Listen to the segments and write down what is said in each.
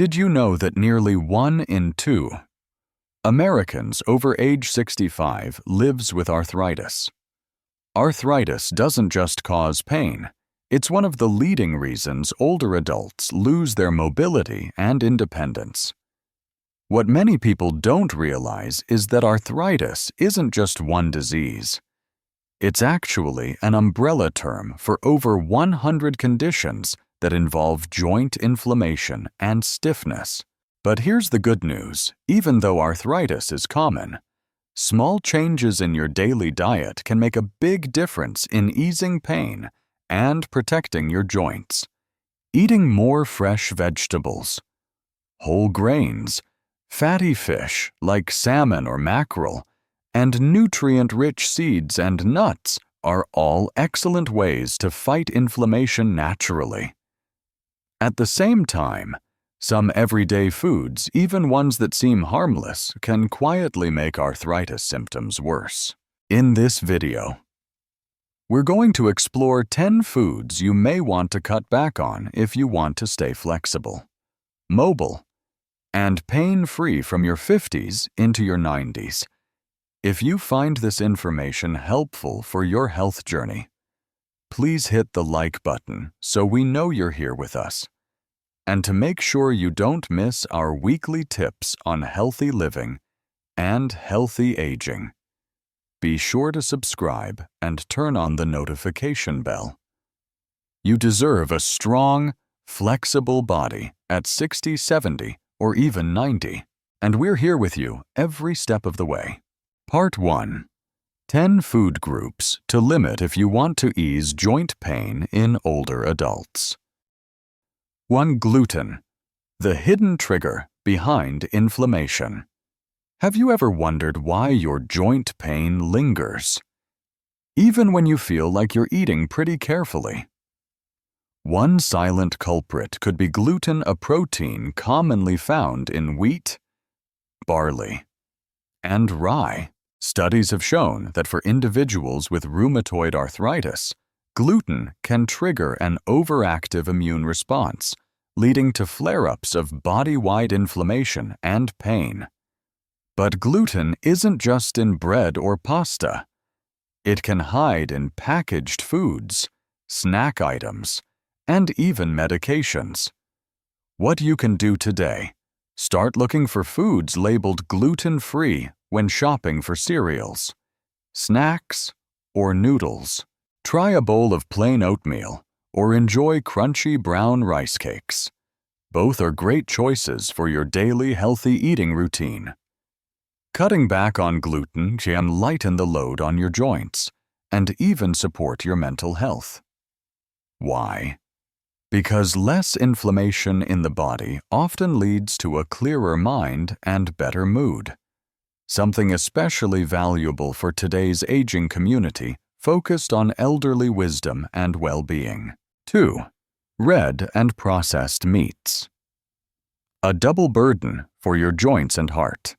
Did you know that nearly 1 in 2 Americans over age 65 lives with arthritis? Arthritis doesn't just cause pain. It's one of the leading reasons older adults lose their mobility and independence. What many people don't realize is that arthritis isn't just one disease. It's actually an umbrella term for over 100 conditions that involve joint inflammation and stiffness. But here's the good news: even though arthritis is common, small changes in your daily diet can make a big difference in easing pain and protecting your joints. Eating more fresh vegetables, whole grains, fatty fish like salmon or mackerel, and nutrient-rich seeds and nuts are all excellent ways to fight inflammation naturally. At the same time, some everyday foods, even ones that seem harmless, can quietly make arthritis symptoms worse. In this video, we're going to explore 10 foods you may want to cut back on if you want to stay flexible, mobile, and pain-free from your 50s into your 90s. If you find this information helpful for your health journey, please hit the like button so we know you're here with us. And to make sure you don't miss our weekly tips on healthy living and healthy aging, be sure to subscribe and turn on the notification bell. You deserve a strong, flexible body at 60, 70, or even 90, and we're here with you every step of the way. Part 1. 10 food groups to limit if you want to ease joint pain in older adults. 1. Gluten, the hidden trigger behind inflammation. Have you ever wondered why your joint pain lingers, even when you feel like you're eating pretty carefully? One silent culprit could be gluten, a protein commonly found in wheat, barley, and rye. Studies have shown that for individuals with rheumatoid arthritis, gluten can trigger an overactive immune response, leading to flare-ups of body-wide inflammation and pain. But gluten isn't just in bread or pasta. It can hide in packaged foods, snack items, and even medications. What you can do today: start looking for foods labeled gluten-free when shopping for cereals, snacks, or noodles. Try a bowl of plain oatmeal or enjoy crunchy brown rice cakes. Both are great choices for your daily healthy eating routine. Cutting back on gluten can lighten the load on your joints and even support your mental health. Why? Because less inflammation in the body often leads to a clearer mind and better mood, something especially valuable for today's aging community focused on elderly wisdom and well-being. 2. Red and processed meats. A double burden for your joints and heart.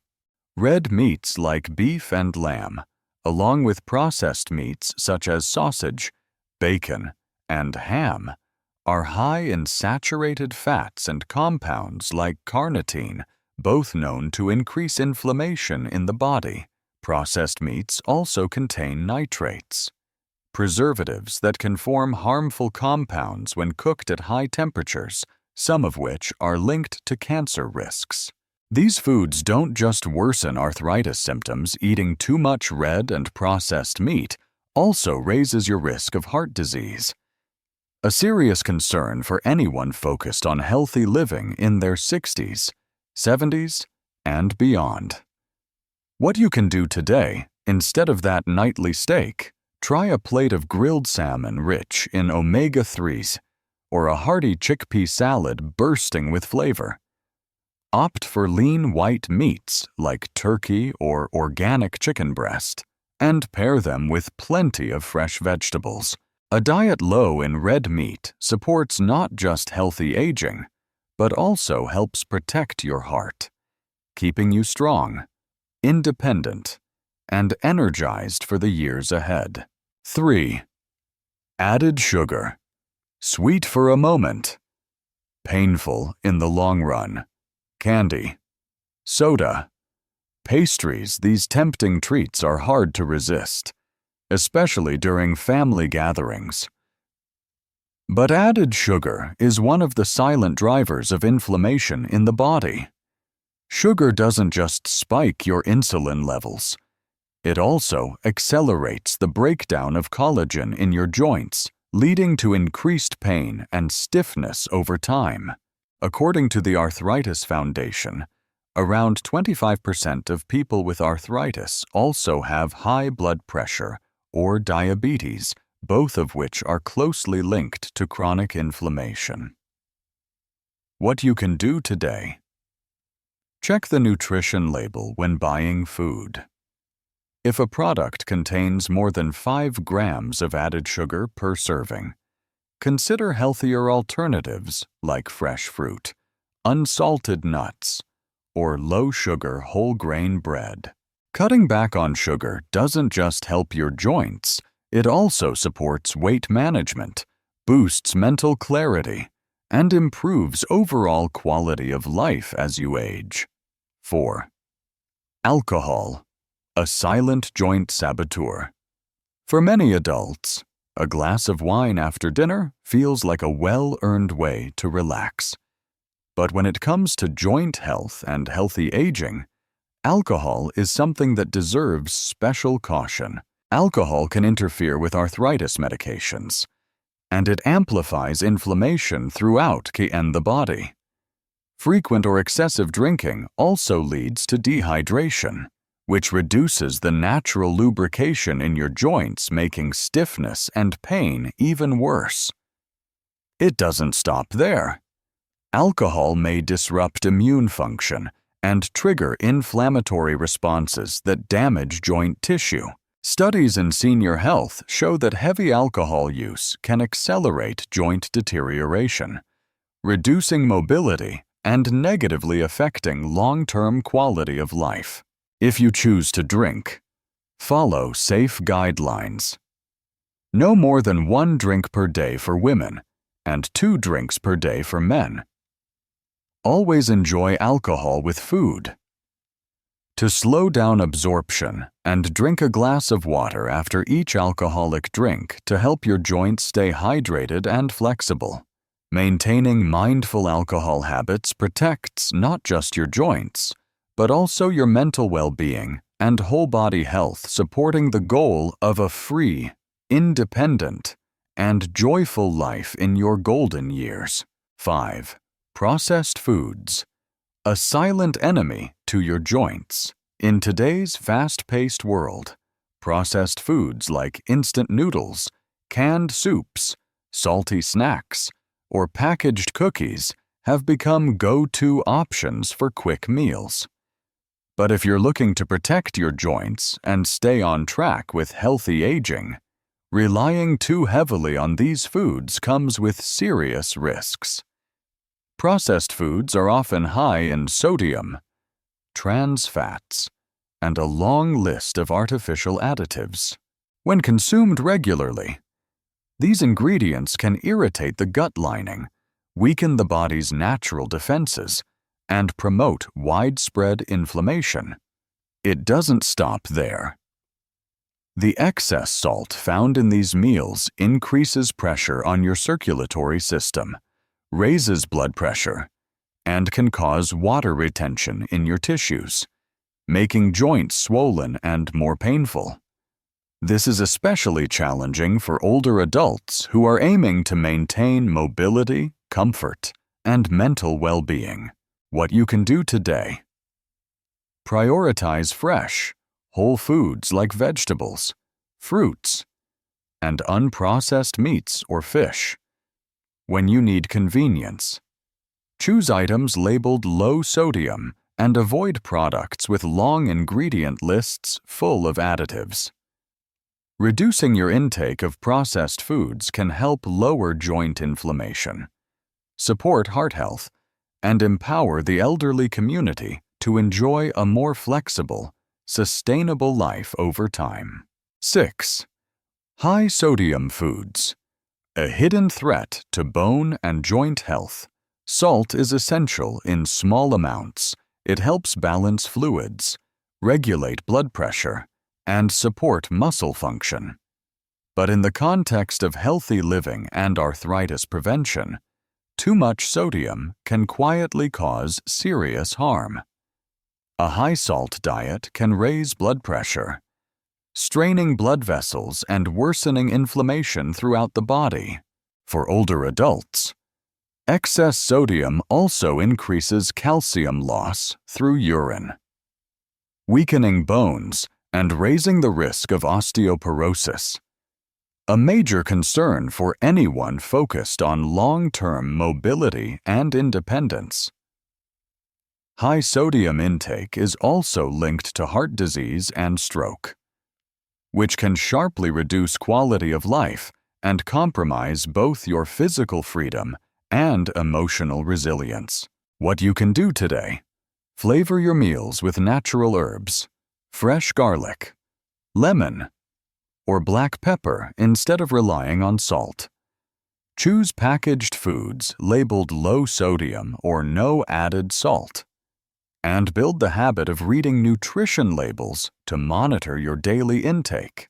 Red meats like beef and lamb, along with processed meats such as sausage, bacon, and ham, are high in saturated fats and compounds like carnitine, both known to increase inflammation in the body. Processed meats also contain nitrates, preservatives that can form harmful compounds when cooked at high temperatures, some of which are linked to cancer risks. These foods don't just worsen arthritis symptoms. Eating too much red and processed meat also raises your risk of heart disease, a serious concern for anyone focused on healthy living in their 60s, 70s, and beyond. What you can do today, instead of that nightly steak: try a plate of grilled salmon rich in omega-3s, or a hearty chickpea salad bursting with flavor. Opt for lean white meats like turkey or organic chicken breast, and pair them with plenty of fresh vegetables. A diet low in red meat supports not just healthy aging, but also helps protect your heart, keeping you strong, independent, and energized for the years ahead. 3. Added sugar. Sweet for a moment, painful in the long run. candy, soda, pastries. These tempting treats are hard to resist, especially during family gatherings. But added sugar is one of the silent drivers of inflammation in the body. Sugar doesn't just spike your insulin levels. It also accelerates the breakdown of collagen in your joints, leading to increased pain and stiffness over time. According to the Arthritis Foundation, around 25% of people with arthritis also have high blood pressure or diabetes, both of which are closely linked to chronic inflammation. What you can do today. Check the nutrition label when buying food. If a product contains more than 5 grams of added sugar per serving, consider healthier alternatives like fresh fruit, unsalted nuts, or low-sugar whole-grain bread. Cutting back on sugar doesn't just help your joints, it also supports weight management, boosts mental clarity, and improves overall quality of life as you age. 4. Alcohol, a silent joint saboteur. For many adults, a glass of wine after dinner feels like a well-earned way to relax. But when it comes to joint health and healthy aging, alcohol is something that deserves special caution. Alcohol can interfere with arthritis medications, and it amplifies inflammation throughout the body. Frequent or excessive drinking also leads to dehydration, which reduces the natural lubrication in your joints, making stiffness and pain even worse. It doesn't stop there. Alcohol may disrupt immune function and trigger inflammatory responses that damage joint tissue. Studies in senior health show that heavy alcohol use can accelerate joint deterioration, reducing mobility and negatively affecting long-term quality of life. If you choose to drink, follow safe guidelines. No more than 1 drink per day for women and 2 drinks per day for men. Always enjoy alcohol with food. To slow down absorption, and drink a glass of water after each alcoholic drink to help your joints stay hydrated and flexible. Maintaining mindful alcohol habits protects not just your joints, but also your mental well-being and whole-body health, supporting the goal of a free, independent, and joyful life in your golden years. 5. Processed foods, a silent enemy to your joints. In today's fast-paced world, processed foods like instant noodles, canned soups, salty snacks, or packaged cookies have become go-to options for quick meals. But if you're looking to protect your joints and stay on track with healthy aging, relying too heavily on these foods comes with serious risks. Processed foods are often high in sodium, trans fats, and a long list of artificial additives. When consumed regularly, these ingredients can irritate the gut lining, weaken the body's natural defenses, and promote widespread inflammation. It doesn't stop there. The excess salt found in these meals increases pressure on your circulatory system, raises blood pressure, and can cause water retention in your tissues, making joints swollen and more painful. This is especially challenging for older adults who are aiming to maintain mobility, comfort, and mental well-being. What you can do today. Prioritize fresh, whole foods like vegetables, fruits, and unprocessed meats or fish. When you need convenience, choose items labeled low sodium and avoid products with long ingredient lists full of additives. Reducing your intake of processed foods can help lower joint inflammation, support heart health, and empower the elderly community to enjoy a more flexible, sustainable life over time. 6. High-sodium foods, a hidden threat to bone and joint health. Salt is essential in small amounts. It helps balance fluids, regulate blood pressure, and support muscle function. But in the context of healthy living and arthritis prevention, too much sodium can quietly cause serious harm. A high-salt diet can raise blood pressure, straining blood vessels and worsening inflammation throughout the body. For older adults, excess sodium also increases calcium loss through urine, weakening bones and raising the risk of osteoporosis, a major concern for anyone focused on long-term mobility and independence. High sodium intake is also linked to heart disease and stroke, which can sharply reduce quality of life and compromise both your physical freedom and emotional resilience. What you can do today: flavor your meals with natural herbs, fresh garlic, lemon, or black pepper instead of relying on salt. Choose packaged foods labeled low sodium or no added salt. And build the habit of reading nutrition labels to monitor your daily intake.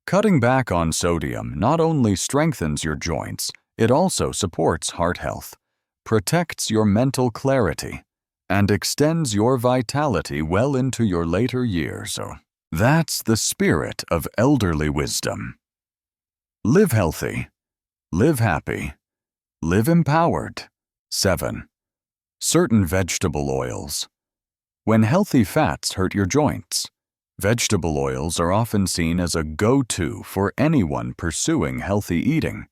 Cutting back on sodium not only strengthens your joints, it also supports heart health, protects your mental clarity, and extends your vitality well into your later years. So that's the spirit of elderly wisdom. Live healthy, live happy, live empowered. 7. Certain vegetable oils. When healthy fats hurt your joints, vegetable oils are often seen as a go-to for anyone pursuing healthy eating.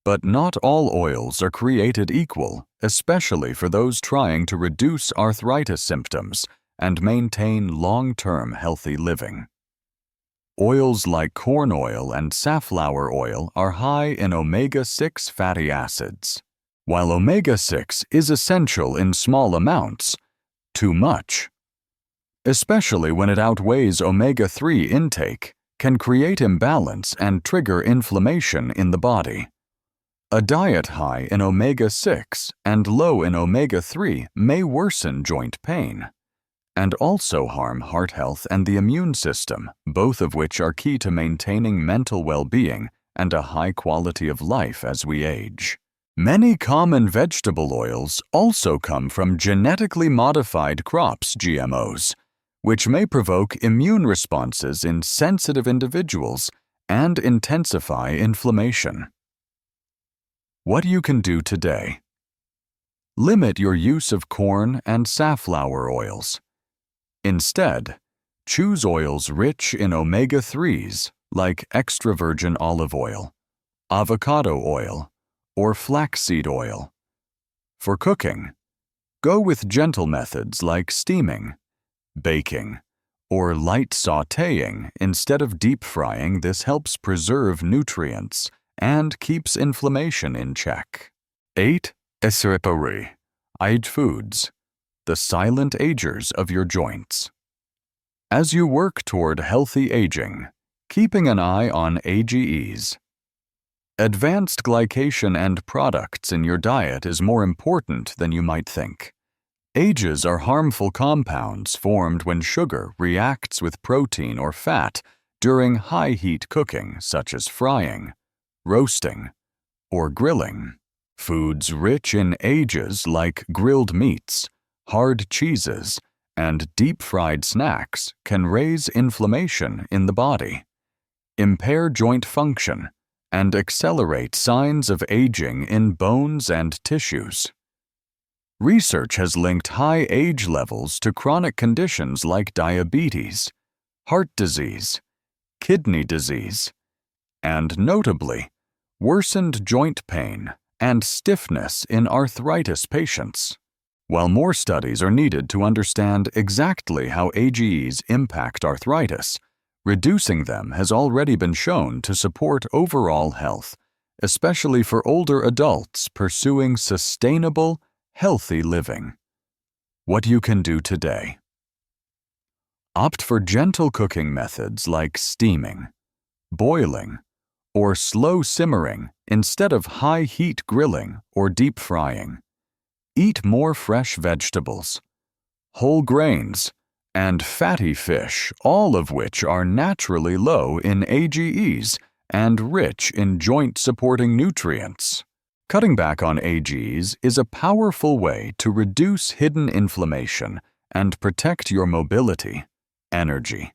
But not all oils are created equal, especially for those trying to reduce arthritis symptoms and maintain long-term healthy living. Oils like corn oil and safflower oil are high in omega-6 fatty acids. While omega-6 is essential in small amounts, too much, especially when it outweighs omega-3 intake, can create imbalance and trigger inflammation in the body. A diet high in omega-6 and low in omega-3 may worsen joint pain, and also harm heart health and the immune system, both of which are key to maintaining mental well-being and a high quality of life as we age. Many common vegetable oils also come from genetically modified crops, GMOs, which may provoke immune responses in sensitive individuals and intensify inflammation. What you can do today: limit your use of corn and safflower oils. Instead, choose oils rich in omega-3s like extra virgin olive oil, avocado oil, or flaxseed oil. For cooking, go with gentle methods like steaming, baking, or light sautéing instead of deep frying. This helps preserve nutrients and keeps inflammation in check. 8. Esseripari, Age foods, the silent agers of your joints. As you work toward healthy aging, keeping an eye on AGEs. Advanced glycation and products in your diet is more important than you might think. AGEs are harmful compounds formed when sugar reacts with protein or fat during high-heat cooking, such as frying, roasting, or grilling. Foods rich in AGEs like grilled meats, hard cheeses, and deep-fried snacks can raise inflammation in the body, impair joint function, and accelerate signs of aging in bones and tissues. Research has linked high age levels to chronic conditions like diabetes, heart disease, kidney disease, and notably, worsened joint pain and stiffness in arthritis patients. While more studies are needed to understand exactly how AGEs impact arthritis, reducing them has already been shown to support overall health, especially for older adults pursuing sustainable, healthy living. What you can do today: opt for gentle cooking methods like steaming, boiling, or slow simmering instead of high heat grilling or deep frying. Eat more fresh vegetables, whole grains, and fatty fish, all of which are naturally low in AGEs and rich in joint-supporting nutrients. Cutting back on AGEs is a powerful way to reduce hidden inflammation and protect your mobility, energy,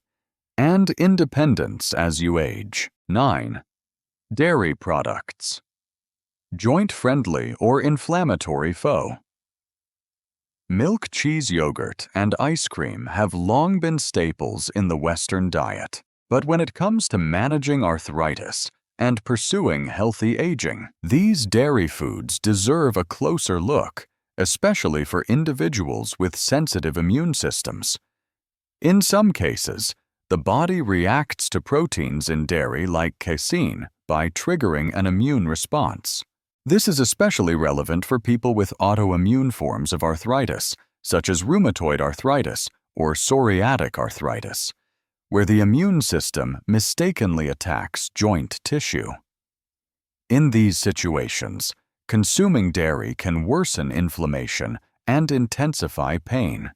and independence as you age. 9. Dairy products. Joint-friendly or inflammatory foe. Milk, cheese, yogurt, and ice cream have long been staples in the Western diet. But when it comes to managing arthritis and pursuing healthy aging, these dairy foods deserve a closer look, especially for individuals with sensitive immune systems. In some cases, the body reacts to proteins in dairy like casein by triggering an immune response. This is especially relevant for people with autoimmune forms of arthritis, such as rheumatoid arthritis or psoriatic arthritis, where the immune system mistakenly attacks joint tissue. In these situations, consuming dairy can worsen inflammation and intensify pain,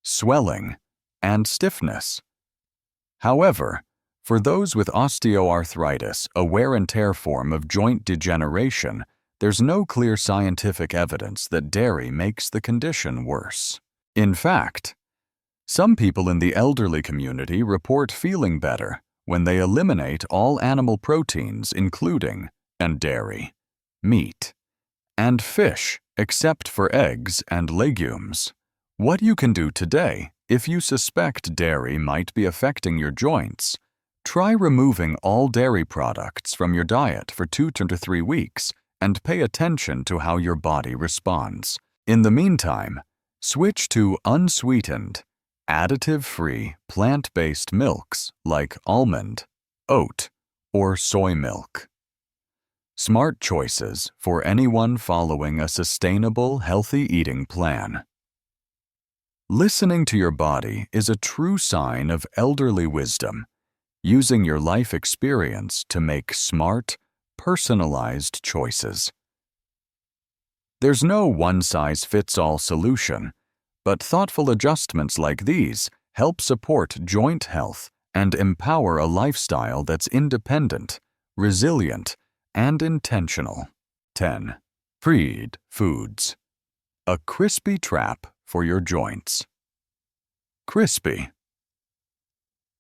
swelling, and stiffness. However, for those with osteoarthritis, a wear-and-tear form of joint degeneration, there's no clear scientific evidence that dairy makes the condition worse. In fact, some people in the elderly community report feeling better when they eliminate all animal proteins including dairy, meat, and fish except for eggs and legumes. What you can do today if you suspect dairy might be affecting your joints: try removing all dairy products from your diet for 2 to 3 weeks and pay attention to how your body responds. In the meantime, switch to unsweetened, additive-free, plant-based milks like almond, oat, or soy milk. Smart choices for anyone following a sustainable, healthy eating plan. Listening to your body is a true sign of elderly wisdom, using your life experience to make smart, personalized choices. There's no one-size-fits-all solution, but thoughtful adjustments like these help support joint health and empower a lifestyle that's independent, resilient, and intentional. 10. Fried foods. A crispy trap for your joints. Crispy.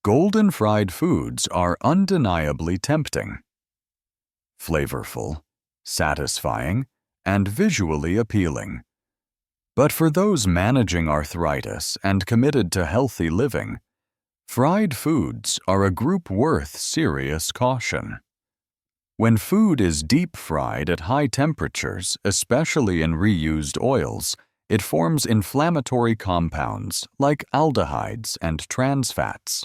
Golden fried foods are undeniably tempting, flavorful, satisfying, and visually appealing. But for those managing arthritis and committed to healthy living, fried foods are a group worth serious caution. When food is deep fried at high temperatures, especially in reused oils, it forms inflammatory compounds like aldehydes and trans fats.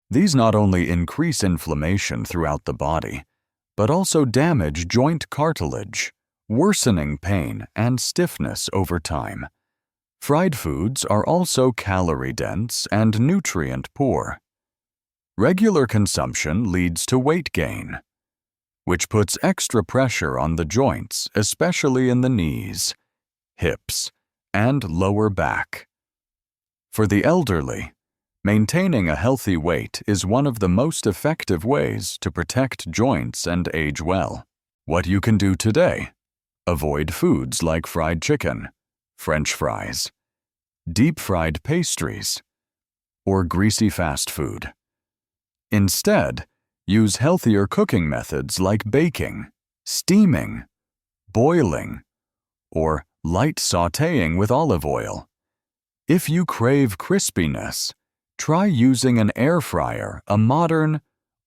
These not only increase inflammation throughout the body, but also damage joint cartilage, worsening pain and stiffness over time. Fried foods are also calorie-dense and nutrient-poor. Regular consumption leads to weight gain, which puts extra pressure on the joints, especially in the knees, hips, and lower back. For the elderly, maintaining a healthy weight is one of the most effective ways to protect joints and age well. What you can do today: avoid foods like fried chicken, French fries, deep-fried pastries, or greasy fast food. Instead, use healthier cooking methods like baking, steaming, boiling, or light sautéing with olive oil. If you crave crispiness, try using an air fryer, a modern,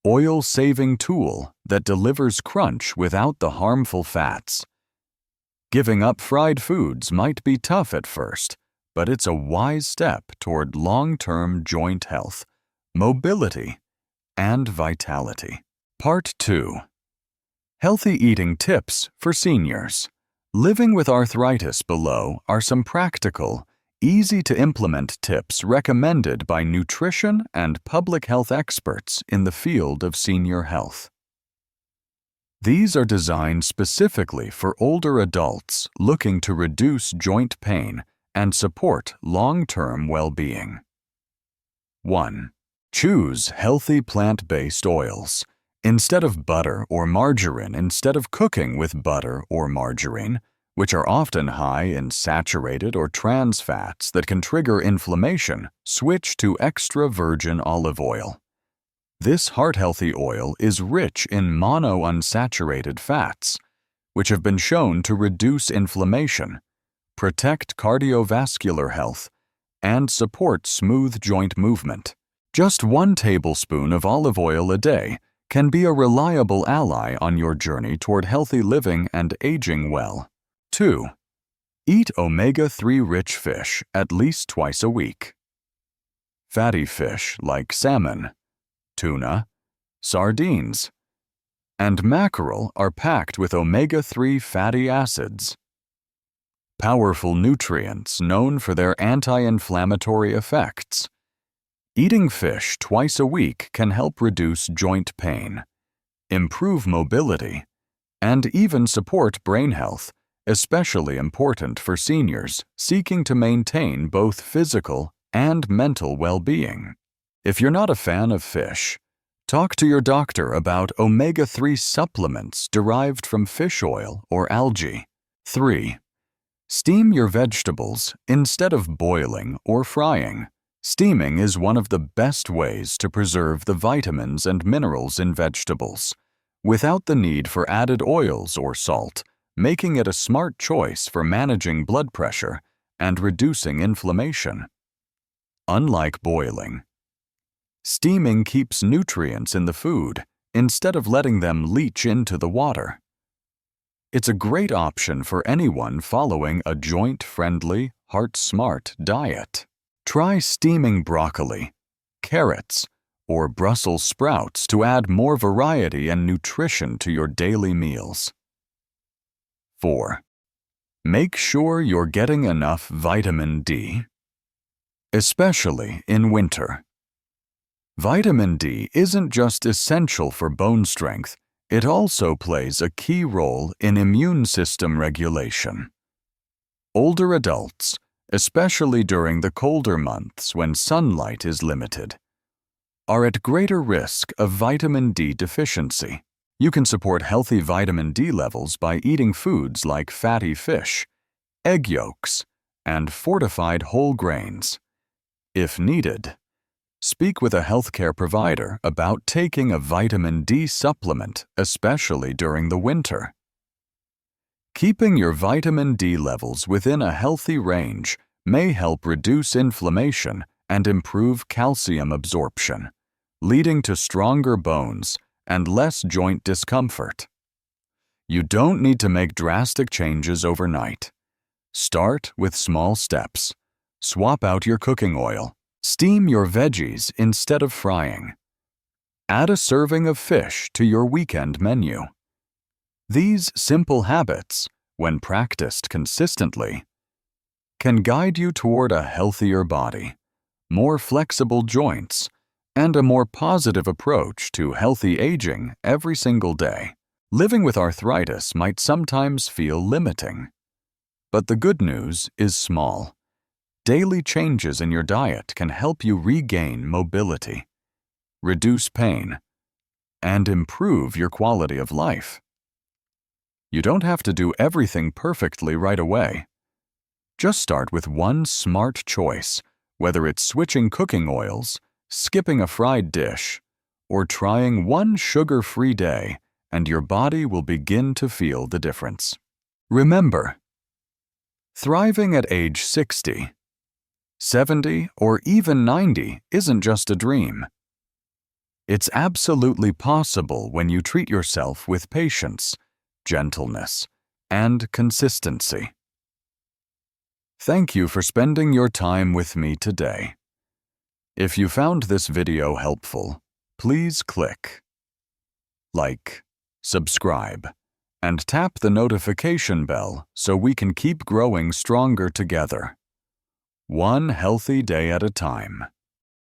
oil-saving tool that delivers crunch without the harmful fats. Giving up fried foods might be tough at first, but it's a wise step toward long-term joint health, mobility, and vitality. Part 2. Healthy eating tips for seniors. Living with arthritis below are some practical, easy-to-implement tips recommended by nutrition and public health experts in the field of senior health. These are designed specifically for older adults looking to reduce joint pain and support long-term well-being. 1. Choose healthy plant-based oils. Instead of butter or margarine, instead of cooking with butter or margarine, which are often high in saturated or trans fats that can trigger inflammation, switch to extra virgin olive oil. This heart-healthy oil is rich in monounsaturated fats, which have been shown to reduce inflammation, protect cardiovascular health, and support smooth joint movement. Just 1 tablespoon of olive oil a day can be a reliable ally on your journey toward healthy living and aging well. 2. Eat omega-3 rich fish at least twice a week. Fatty fish like salmon, tuna, sardines, and mackerel are packed with omega-3 fatty acids, powerful nutrients known for their anti-inflammatory effects. Eating fish twice a week can help reduce joint pain, improve mobility, and even support brain health, especially important for seniors seeking to maintain both physical and mental well-being. If you're not a fan of fish, talk to your doctor about omega-3 supplements derived from fish oil or algae. 3. Steam your vegetables instead of boiling or frying. Steaming is one of the best ways to preserve the vitamins and minerals in vegetables, without the need for added oils or salt, making it a smart choice for managing blood pressure and reducing inflammation. Unlike boiling, steaming keeps nutrients in the food instead of letting them leach into the water. It's a great option for anyone following a joint-friendly, heart-smart diet. Try steaming broccoli, carrots, or Brussels sprouts to add more variety and nutrition to your daily meals. 4. Make sure you're getting enough vitamin D, especially in winter. Vitamin D isn't just essential for bone strength, it also plays a key role in immune system regulation. Older adults, especially during the colder months when sunlight is limited, are at greater risk of vitamin D deficiency. You can support healthy vitamin D levels by eating foods like fatty fish, egg yolks, and fortified whole grains. If needed, speak with a healthcare provider about taking a vitamin D supplement, especially during the winter. Keeping your vitamin D levels within a healthy range may help reduce inflammation and improve calcium absorption, leading to stronger bones and less joint discomfort. You don't need to make drastic changes overnight. Start with small steps. Swap out your cooking oil. Steam your veggies instead of frying. Add a serving of fish to your weekend menu. These simple habits, when practiced consistently, can guide you toward a healthier body, more flexible joints, and a more positive approach to healthy aging every single day. Living with arthritis might sometimes feel limiting, but the good news is small. Daily changes in your diet can help you regain mobility, reduce pain, and improve your quality of life. You don't have to do everything perfectly right away. Just start with one smart choice, whether it's switching cooking oils, skipping a fried dish, or trying one sugar-free day, and your body will begin to feel the difference. Remember, thriving at age 60, 70, or even 90 isn't just a dream. It's absolutely possible when you treat yourself with patience, gentleness, and consistency. Thank you for spending your time with me today. If you found this video helpful, please click like, subscribe, and tap the notification bell so we can keep growing stronger together. One healthy day at a time.